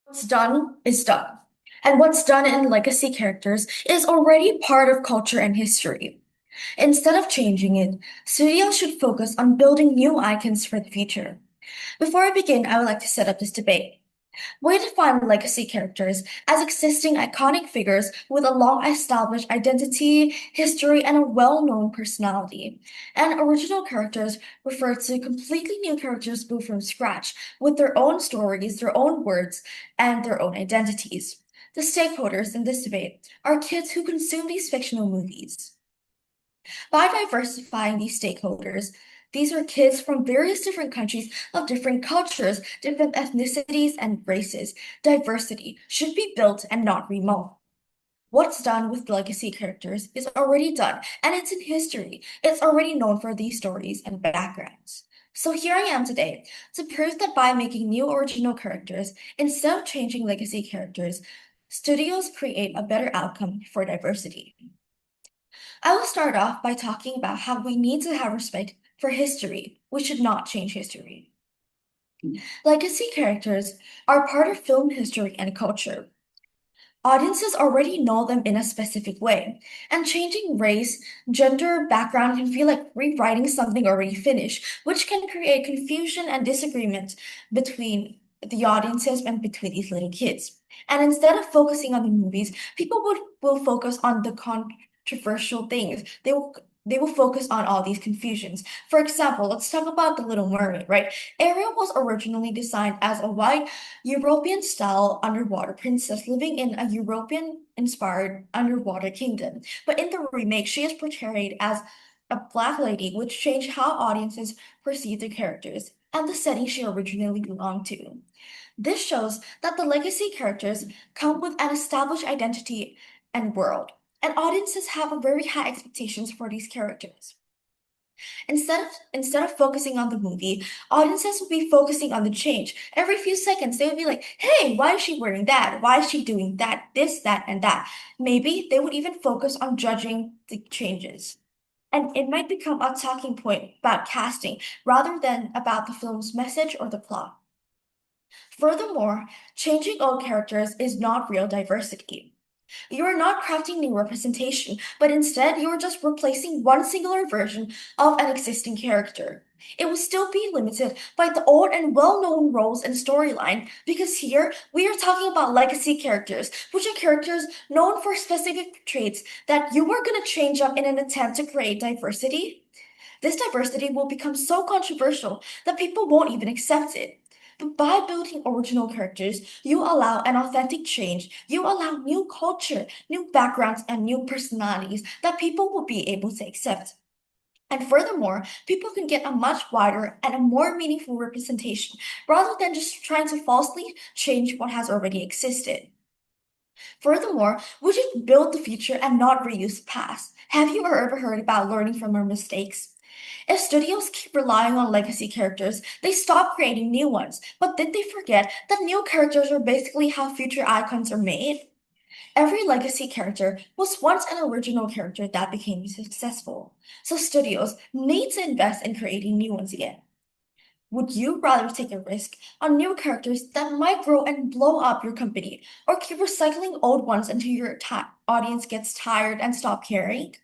What's done is done. And what's done in legacy characters is already part of culture and history. Instead of changing it, studios should focus on building new icons for the future. Before I begin, I would like to set up this debate. We define legacy characters as existing iconic figures with a long established identity, history, and a well known personality. And original characters refer to completely new characters built from scratch with their own stories, their own words, and their own identities. The stakeholders in this debate are kids who consume these fictional movies. By diversifying these stakeholders, these are kids from various different countries of different cultures, different ethnicities, and races. Diversity should be built and not remodeled. What's done with legacy characters is already done, and it's in history. It's already known for these stories and backgrounds. So here I am today to prove that by making new original characters instead of changing legacy characters, studios create a better outcome for diversity. I will start off by talking about how we need to have respect for history. We should not change history. Legacy characters are part of film history and culture. Audiences already know them in a specific way, and changing race, gender, background can feel like rewriting something already finished, which can create confusion and disagreement between the audiences and between these little kids. And instead of focusing on the movies, people will focus on the controversial things. They will focus on all these confusions. For example, let's talk about The Little Mermaid, right? Ariel was originally designed as a white European style underwater princess living in a European inspired underwater kingdom. But in the remake, she is portrayed as a black lady, which changed how audiences perceive the characters and the setting she originally belonged to. This shows that the legacy characters come with an established identity and world, and audiences have a very high expectations for these characters. Instead of focusing on the movie, audiences will be focusing on the change. Every few seconds, they would be like, "Hey, why is she wearing that? Why is she doing that? This, that, and that." Maybe they would even focus on judging the changes. And it might become a talking point about casting rather than about the film's message or the plot. Furthermore, changing old characters is not real diversity. You are not crafting new representation, but instead you are just replacing one singular version of an existing character. It will still be limited by the old and well-known roles and storyline, because here we are talking about legacy characters, which are characters known for specific traits that you are going to change up in an attempt to create diversity. This diversity will become so controversial that people won't even accept it. But by building original characters, you allow an authentic change. You allow new culture, new backgrounds, and new personalities that people will be able to accept. And furthermore, people can get a much wider and a more meaningful representation rather than just trying to falsely change what has already existed. Furthermore, we should build the future and not reuse the past. Have you ever heard about learning from our mistakes? If studios keep relying on legacy characters, they stop creating new ones. But did they forget that new characters are basically how future icons are made? Every legacy character was once an original character that became successful. So studios need to invest in creating new ones again. Would you rather take a risk on new characters that might grow and blow up your company, or keep recycling old ones until your audience gets tired and stop caring?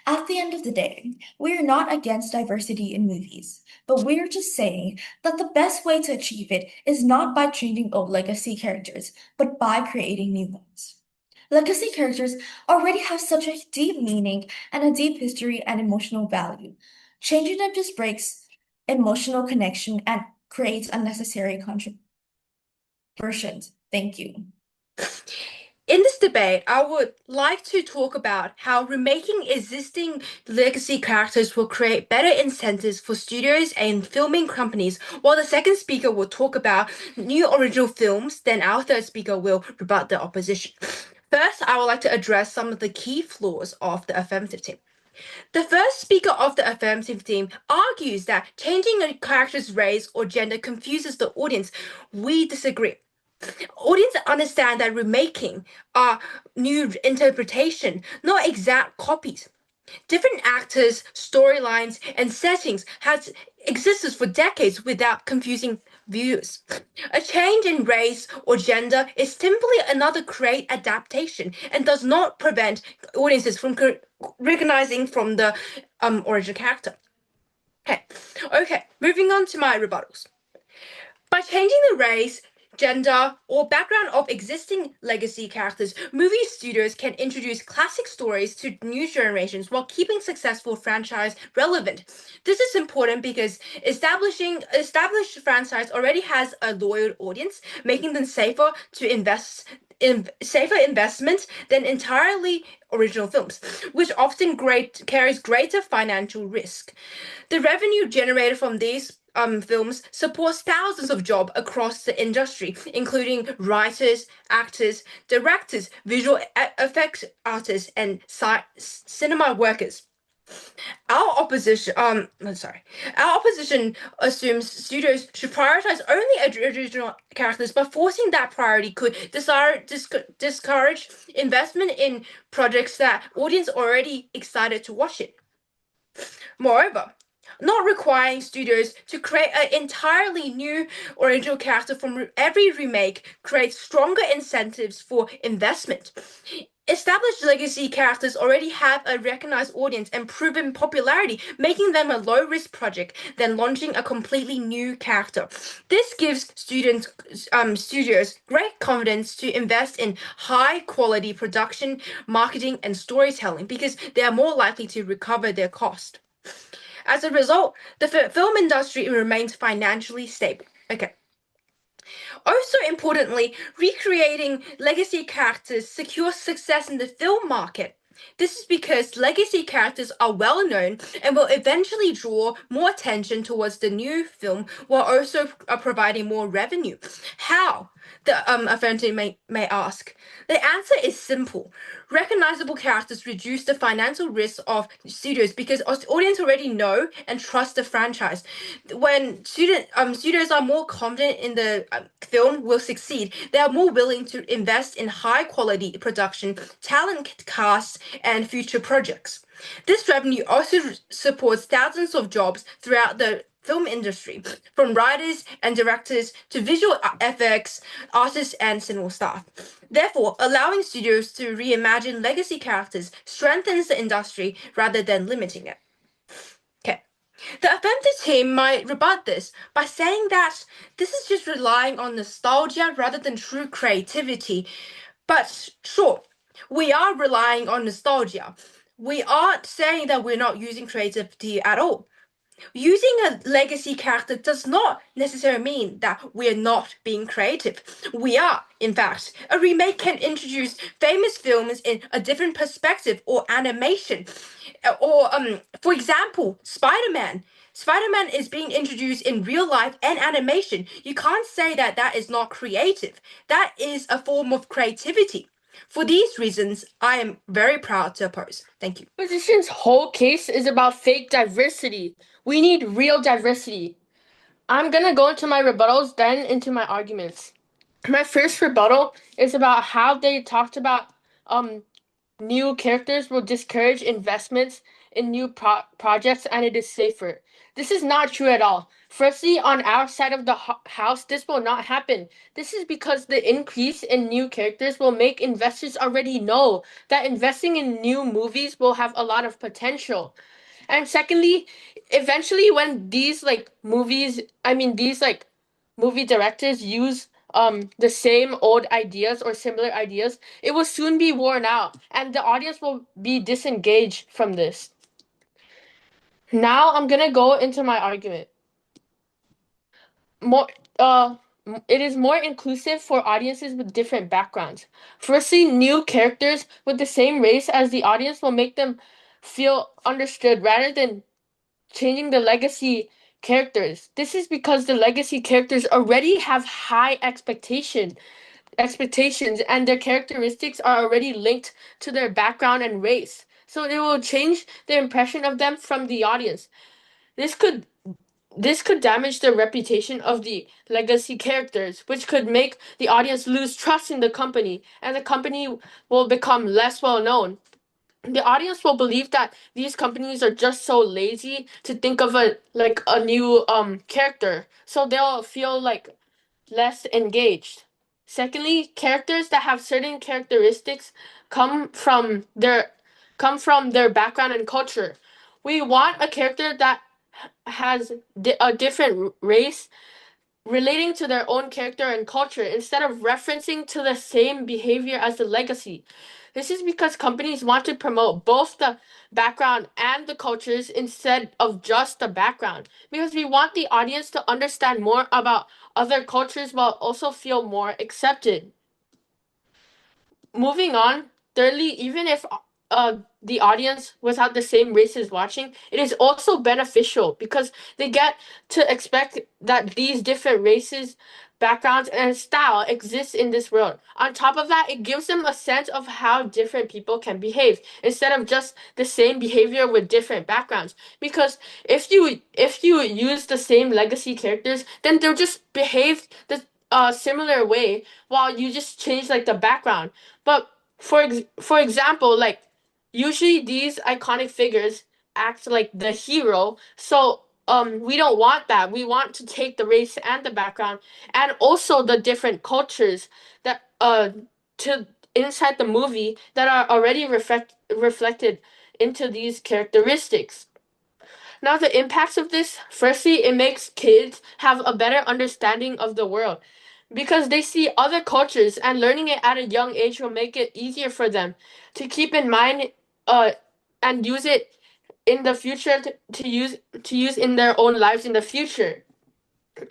At the end of the day, we are not against diversity in movies, but we are just saying that the best way to achieve it is not by changing old legacy characters, but by creating new ones. Legacy characters already have such a deep meaning and a deep history and emotional value. Changing them just breaks emotional connection and creates unnecessary controversies. Thank you. In this debate, I would like to talk about how remaking existing legacy characters will create better incentives for studios and filming companies, while the second speaker will talk about new original films, then our third speaker will rebut the opposition. First, I would like to address some of the key flaws of the affirmative team. The first speaker of the affirmative team argues that changing a character's race or gender confuses the audience. We disagree. Audience understand that remaking are new interpretation, not exact copies. Different actors, storylines, and settings has existed for decades without confusing views. A change in race or gender is simply another great adaptation and does not prevent audiences from recognizing from the original character. Okay, moving on to my rebuttals. By changing the race, gender, or background of existing legacy characters, movie studios can introduce classic stories to new generations while keeping successful franchise relevant. This is important because established franchise already has a loyal audience, making them safer to invest in safer investments than entirely original films, which often carries greater financial risk. The revenue generated from these films supports thousands of jobs across the industry, including writers, actors, directors, visual effects artists, and cinema workers. Our opposition, our opposition assumes studios should prioritize only original characters, but forcing that priority could discourage investment in projects that audience already excited to watch it. Moreover, not requiring studios to create an entirely new original character from every remake creates stronger incentives for investment. Established legacy characters already have a recognized audience and proven popularity, making them a low risk project than launching a completely new character. This gives studios great confidence to invest in high quality production, marketing, and storytelling because they are more likely to recover their cost. As a result, the film industry remains financially stable. Okay. Also importantly, recreating legacy characters secures success in the film market. This is because legacy characters are well known and will eventually draw more attention towards the new film while also providing more revenue. How? The offender may ask. The answer is simple. Recognizable characters reduce the financial risk of studios because audience already know and trust the franchise. When studios are more confident in the film will succeed, they are more willing to invest in high quality production, talent casts, and future projects. This revenue also supports thousands of jobs throughout the film industry, from writers and directors to visual effects, artists, and cinema staff. Therefore, allowing studios to reimagine legacy characters strengthens the industry rather than limiting it. Okay. The offender team might rebut this by saying that this is just relying on nostalgia rather than true creativity. But sure, we are relying on nostalgia. We aren't saying that we're not using creativity at all. Using a legacy character does not necessarily mean that we're not being creative. We are, in fact. A remake can introduce famous films in a different perspective or animation. Or, for example, Spider-Man. Spider-Man is being introduced in real life and animation. You can't say that that is not creative. That is a form of creativity. For these reasons, I am very proud to oppose. Thank you. Opposition's whole case is about fake diversity. We need real diversity. I'm gonna go into my rebuttals, then into my arguments. My first rebuttal is about how they talked about new characters will discourage investments in new projects and it is safer. This is not true at all. Firstly, on our side of the house, this will not happen. This is because the increase in new characters will make investors already know that investing in new movies will have a lot of potential. And secondly, eventually when these movie directors use the same old ideas or similar ideas, it will soon be worn out and the audience will be disengaged from this. Now I'm gonna go into my argument. More it is more inclusive for audiences with different backgrounds. Firstly, new characters with the same race as the audience will make them feel understood rather than changing the legacy characters. This is because the legacy characters already have high expectations and their characteristics are already linked to their background and race. So it will change the impression of them from the audience. This could damage the reputation of the legacy characters, which could make the audience lose trust in the company and the company will become less well known. the audience will believe that these companies are just so lazy to think of a new character, so they'll feel like less engaged. Secondly, characters that have certain characteristics come from their background and culture. We want a character that has a different race relating to their own character and culture instead of referencing to the same behavior as the legacy. This is because companies want to promote both the background and the cultures instead of just the background, because we want the audience to understand more about other cultures while also feel more accepted. Moving on, thirdly, even if the audience without the same race is watching, it is also beneficial because they get to expect that these different races, backgrounds, and style exist in this world. On top of that, it gives them a sense of how different people can behave instead of just the same behavior with different backgrounds. Because if you use the same legacy characters, then they'll just behave the similar way while you just change like the background. But for example, like usually these iconic figures act like the hero, so we don't want that. We want to take the race and the background and also the different cultures that to inside the movie that are already reflected into these characteristics. Now, the impacts of this, firstly, it makes kids have a better understanding of the world because they see other cultures, and learning it at a young age will make it easier for them to keep in mind uh, and use it in the future to use in their own lives in the future,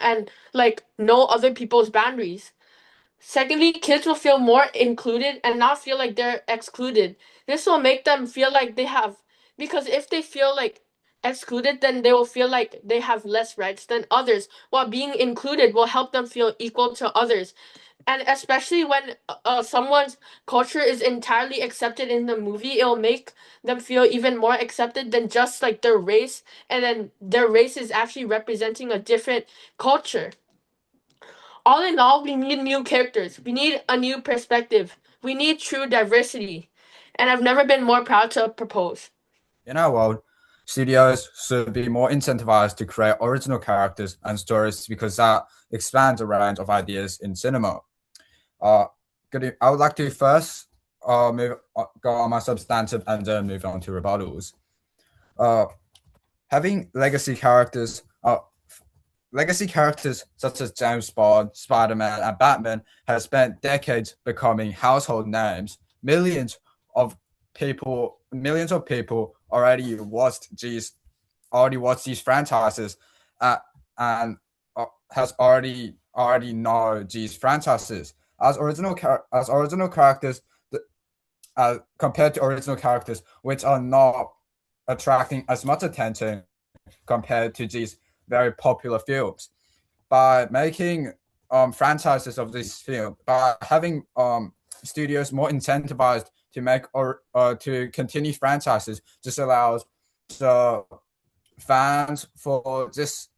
and like know other people's boundaries. Secondly, kids will feel more included and not feel like they're excluded. This will make them feel like they have, because if they feel like excluded, then they will feel like they have less rights than others, while being included will help them feel equal to others. And especially when someone's culture is entirely accepted in the movie, it'll make them feel even more accepted than just like their race, and then their race is actually representing a different culture. All in all, we need new characters. We need a new perspective. We need true diversity. And I've never been more proud to propose. In our world, studios should be more incentivized to create original characters and stories because that expands the range of ideas in cinema. I would like to first go on my substantive and then move on to rebuttals. Having legacy characters such as James Bond, Spider-Man, and Batman have spent decades becoming household names. Millions of people already watched these franchises, and has already know these franchises as original characters, compared to original characters which are not attracting as much attention compared to these very popular films. By making franchises of this film, by having studios more incentivized to make or to continue franchises, this allows the fans for this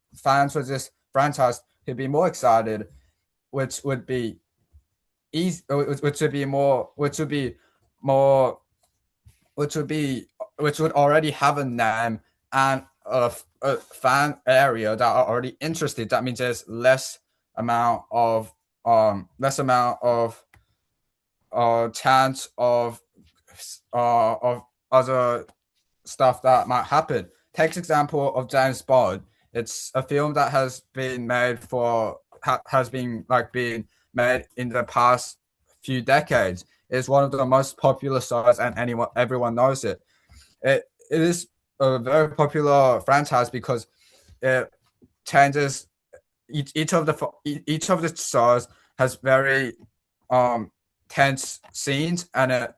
franchise to be more excited, which would be easy, which would already have a name and a fan area that are already interested. That means there's less amount of chance of other stuff that might happen. Take the example of James Bond. It's a film that has been made being made in the past few decades. It's one of the most popular stars, and everyone knows it. It is a very popular franchise because it changes each of the stars has very tense scenes, and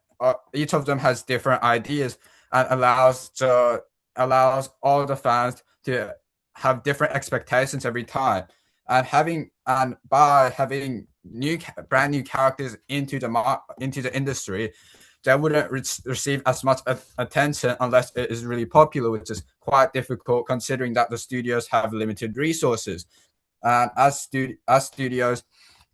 each of them has different ideas and allows all the fans to have different expectations every time. And by having brand new characters into the industry, they wouldn't receive as much attention unless it is really popular, which is quite difficult considering that the studios have limited resources. And as studios,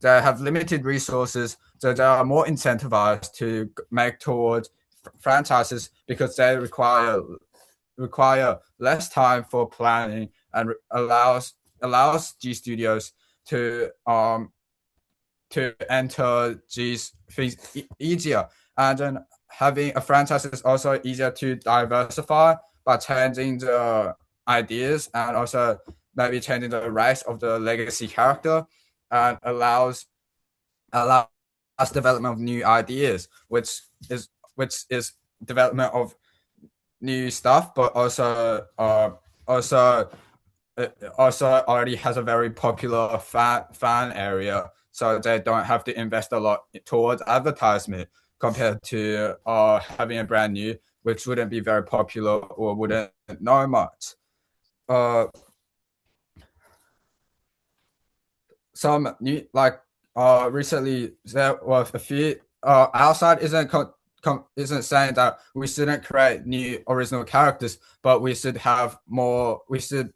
they have limited resources, so they are more incentivized to make towards franchises because they require less time for planning and allows G studios to enter these things easier. And then having a franchise is also easier to diversify by changing the ideas and also maybe changing the race of the legacy character, and allows development of new ideas, which is development of new stuff, but also already has a very popular fan area, so they don't have to invest a lot towards advertisement compared to having a brand new, which wouldn't be very popular or wouldn't know much. Some new, like recently there were a few outside isn't saying that we shouldn't create new original characters, but we should have more. We should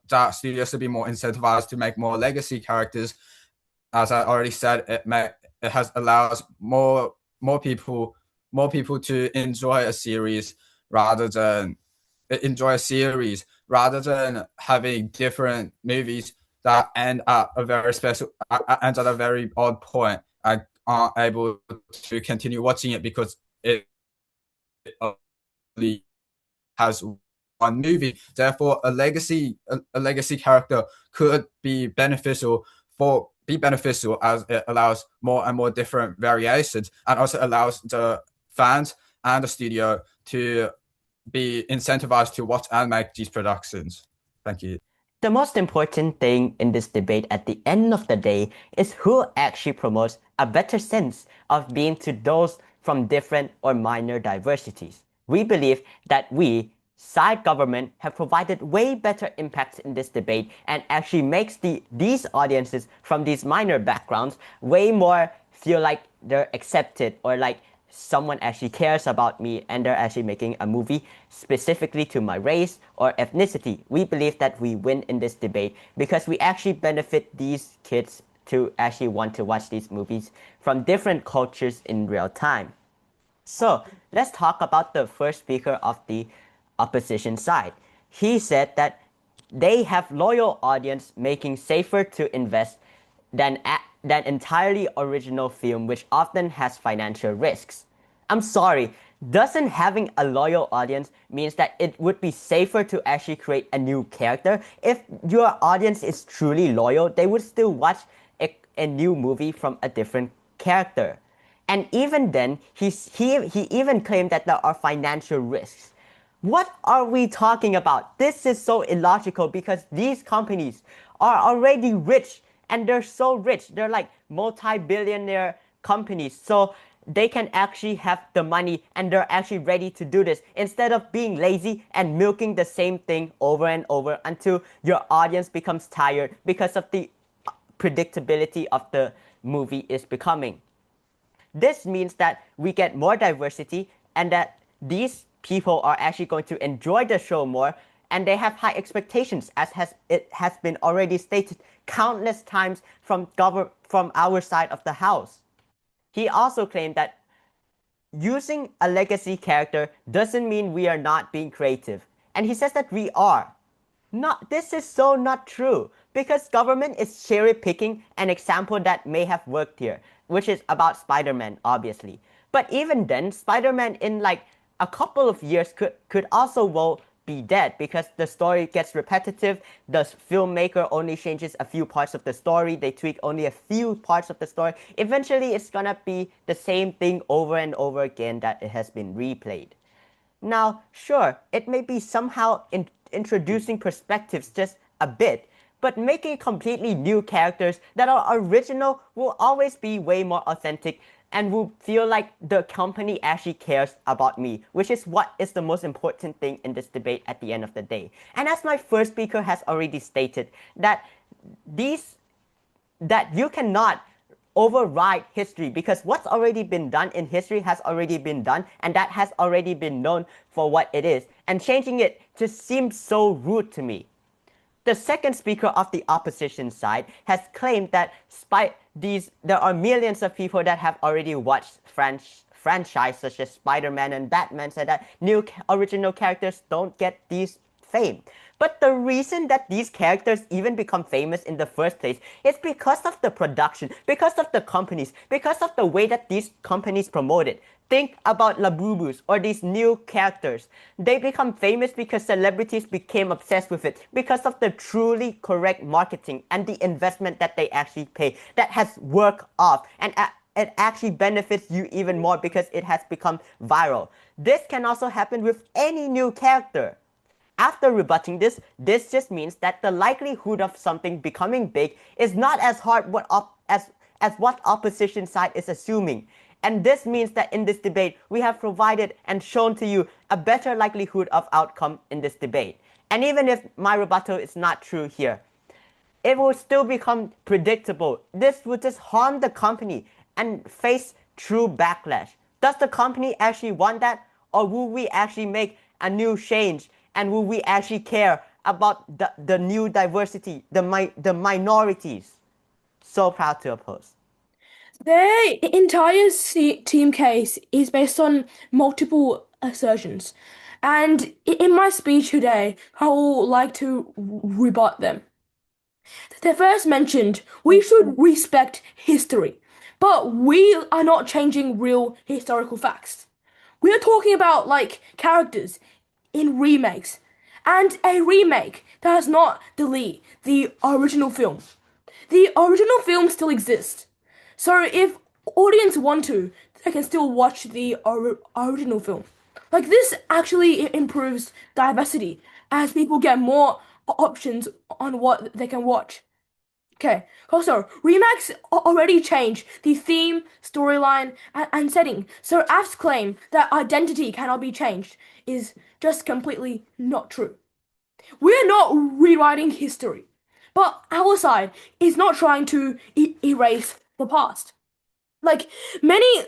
that studios should be more incentivized to make more legacy characters. As I already said, it allows more people to enjoy a series rather than having different movies that end at a very odd point and aren't able to continue watching it because it only has one movie. Therefore, a legacy character could be beneficial as it allows more and more different variations, and also allows the fans and the studio to be incentivized to watch and make these productions. Thank you. The most important thing in this debate at the end of the day is who actually promotes a better sense of being to those from different or minor diversities. We believe that we, side government, have provided way better impacts in this debate and actually makes these audiences from these minor backgrounds way more feel like they're accepted, or like someone actually cares about me and they're actually making a movie specifically to my race or ethnicity. We believe that we win in this debate because we actually benefit these kids to actually want to watch these movies from different cultures in real time. So let's talk about the first speaker of the opposition side. He said that they have loyal audience, making safer to invest than entirely original film, which often has financial risks. I'm sorry, doesn't having a loyal audience means that it would be safer to actually create a new character? If your audience is truly loyal, they would still watch a new movie from a different character. And even then, he even claimed that there are financial risks. What are we talking about? This is so illogical because these companies are already rich, and they're so rich. They're like multi-billionaire companies. So they can actually have the money and they're actually ready to do this instead of being lazy and milking the same thing over and over until your audience becomes tired because of the predictability of the movie is becoming. This means that we get more diversity and that these people are actually going to enjoy the show more, and they have high expectations, as it has been already stated countless times from our side of the house. He also claimed that using a legacy character doesn't mean we are not being creative. And he says that we are. This is so not true, because government is cherry picking an example that may have worked here, which is about Spider-Man, obviously. But even then, Spider-Man in like a couple of years could also be dead because the story gets repetitive. The filmmaker only changes a few parts of the story. They tweak only a few parts of the story. Eventually, it's gonna be the same thing over and over again that it has been replayed. Now, sure, it may be somehow introducing perspectives just a bit, but making completely new characters that are original will always be way more authentic and will feel like the company actually cares about me, which is what is the most important thing in this debate at the end of the day. And as my first speaker has already stated, that you cannot override history, because what's already been done in history has already been done, and that has already been known for what it is, and changing it just seems so rude to me. The second speaker of the opposition side has claimed that there are millions of people that have already watched franchise such as Spider-Man and Batman said that new original characters don't get these fame. But the reason that these characters even become famous in the first place is because of the production, because of the companies, because of the way that these companies promote it. Think about Labubus or these new characters. They become famous because celebrities became obsessed with it, because of the truly correct marketing and the investment that they actually pay that has worked off, and it actually benefits you even more because it has become viral. This can also happen with any new character. After rebutting this just means that the likelihood of something becoming big is not as hard as what opposition side is assuming. And this means that in this debate, we have provided and shown to you a better likelihood of outcome in this debate. And even if my rebuttal is not true here, it will still become predictable. This would just harm the company and face true backlash. Does the company actually want that? Or will we actually make a new change? And will we actually care about the new diversity, the minorities? So proud to oppose. Their entire team case is based on multiple assertions. And in my speech today, I would like to rebut them. They first mentioned we should respect history, but we are not changing real historical facts. We are talking about like characters in remakes, and a remake does not delete the original film. The original film still exists. So if audience want to, they can still watch the original film. Like this actually improves diversity as people get more options on what they can watch. Okay, also, remakes already change the theme, storyline, and setting, so Af's claim that identity cannot be changed is just completely not true. We're not rewriting history, but our side is not trying to erase the past. Like, many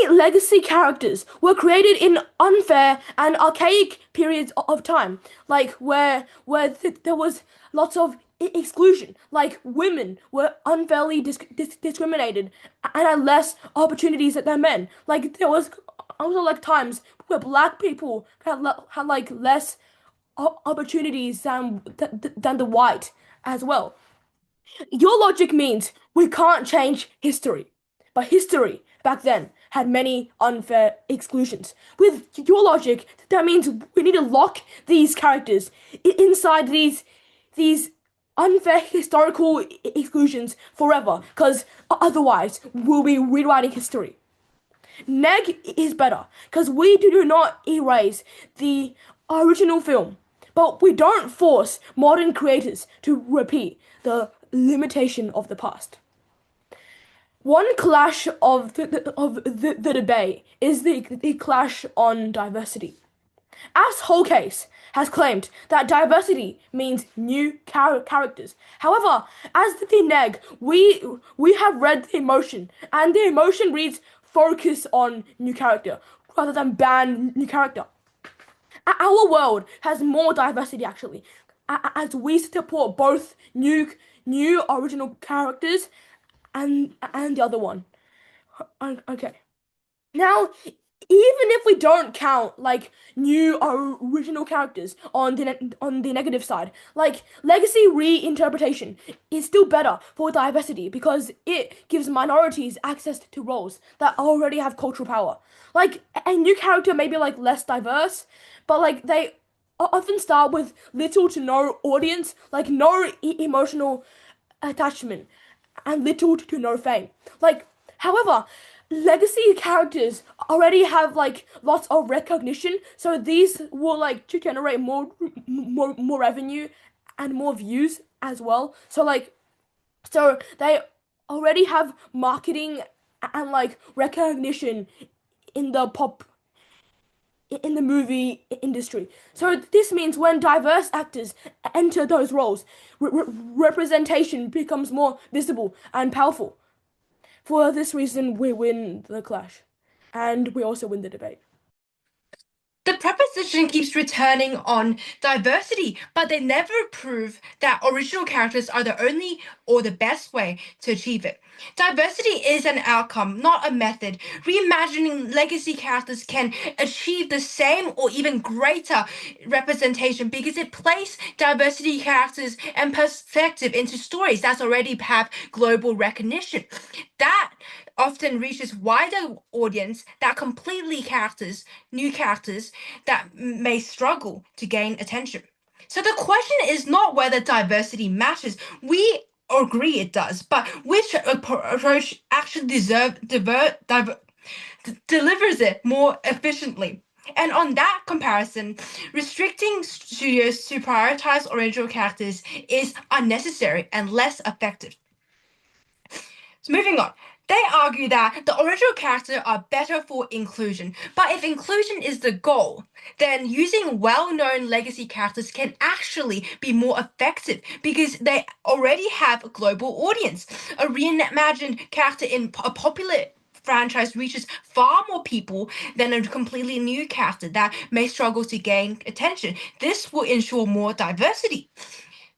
legacy characters were created in unfair and archaic periods of time, like where there was lots of exclusion, like women were unfairly discriminated and had less opportunities than men. Like there was also like times where black people had like less opportunities than the white as well. Your logic means we can't change history, but history back then had many unfair exclusions. With your logic, that means we need to lock these characters inside these unfair historical exclusions forever, because otherwise we'll be rewriting history. Neg is better, because we do not erase the original film, but we don't force modern creators to repeat the limitation of the past. One clash of the debate is the clash on diversity. As whole case has claimed that diversity means new characters. However, as the neg, we have read the emotion, and the emotion reads focus on new character rather than ban new character. Our world has more diversity actually, as we support both new original characters and the other one. Okay. Now, even if we don't count like new original characters on the negative side, like legacy reinterpretation is still better for diversity because it gives minorities access to roles that already have cultural power. Like a new character may be like less diverse, but like they often start with little to no audience, like no emotional attachment, and little to no fame. Like, however, legacy characters already have like lots of recognition, so these will like to generate more revenue and more views as well. So they already have marketing and like recognition in the movie industry. So this means when diverse actors enter those roles, representation becomes more visible and powerful. For this reason, we win the clash, and we also win the debate. The preposition keeps returning on diversity, but they never prove that original characters are the only or the best way to achieve it. Diversity is an outcome, not a method. Reimagining legacy characters can achieve the same or even greater representation because it places diversity characters and perspective into stories that already have global recognition. That often reaches wider audience that new characters that may struggle to gain attention. So the question is not whether diversity matters. We agree it does, but which approach actually delivers it more efficiently. And on that comparison, restricting studios to prioritize original characters is unnecessary and less effective. So moving on. They argue that the original characters are better for inclusion, but if inclusion is the goal, then using well-known legacy characters can actually be more effective because they already have a global audience. A reimagined character in a popular franchise reaches far more people than a completely new character that may struggle to gain attention. This will ensure more diversity.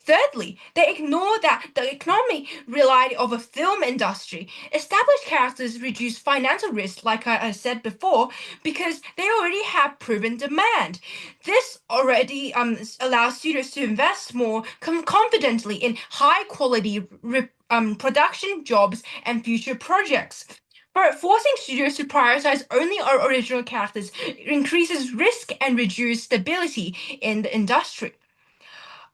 Thirdly, they ignore that the economic reality of a film industry. Established characters reduce financial risk, like I said before, because they already have proven demand. This already allows studios to invest more confidently in high quality production jobs and future projects. But forcing studios to prioritize only our original characters increases risk and reduces stability in the industry.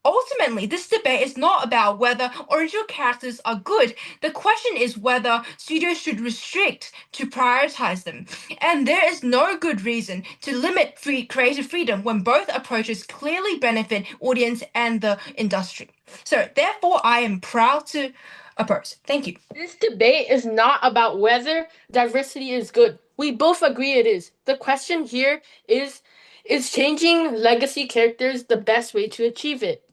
Ultimately, this debate is not about whether original characters are good. The question is whether studios should restrict to prioritize them. And there is no good reason to limit creative freedom when both approaches clearly benefit audience and the industry. So, therefore, I am proud to oppose. Thank you. This debate is not about whether diversity is good. We both agree it is. The question here is changing legacy characters the best way to achieve it?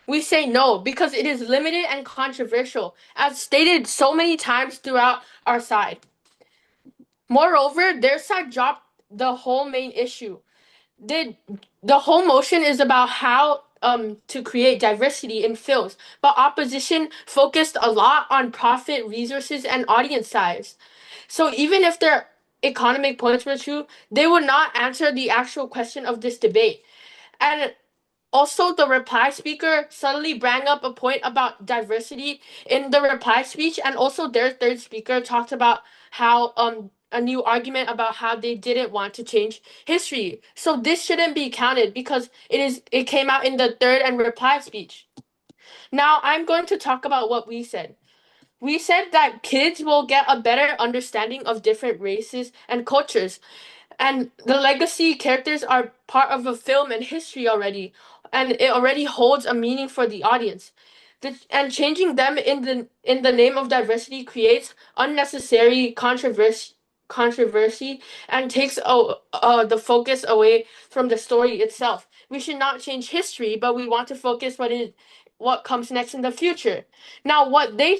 We say no because it is limited and controversial, as stated so many times throughout our side. Moreover, their side dropped the whole main issue. The whole motion is about how to create diversity in films, but opposition focused a lot on profit, resources, and audience size. So even if their economic points were true, they would not answer the actual question of this debate. And also, the reply speaker suddenly brought up a point about diversity in the reply speech, and also their third speaker talked about how a new argument about how they didn't want to change history. So this shouldn't be counted because it came out in the third and reply speech. Now I'm going to talk about what we said. We said that kids will get a better understanding of different races and cultures, and the legacy characters are part of a film and history already, and it already holds a meaning for the audience. And changing them in the name of diversity creates unnecessary controversy and takes the focus away from the story itself. We should not change history, but we want to focus what comes next in the future. Now, what they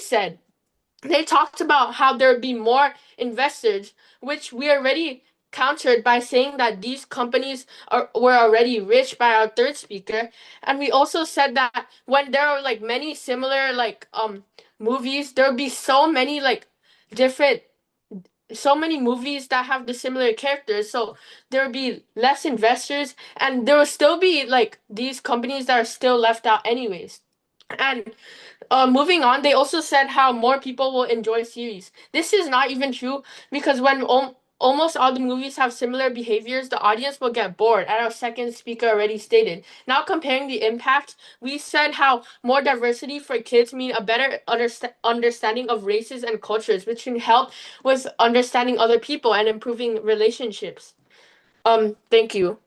talked about how there would be more investors, which we already countered by saying that these companies were already rich by our third speaker. And we also said that when there are like many similar movies, there would be different so many movies that have the similar characters, so there would be less investors and there will still be like these companies that are still left out anyways. And moving on, they also said how more people will enjoy series. This is not even true because when almost all the movies have similar behaviors, the audience will get bored, as our second speaker already stated. Now, comparing the impact, we said how more diversity for kids mean a better understanding of races and cultures, which can help with understanding other people and improving relationships. Thank you.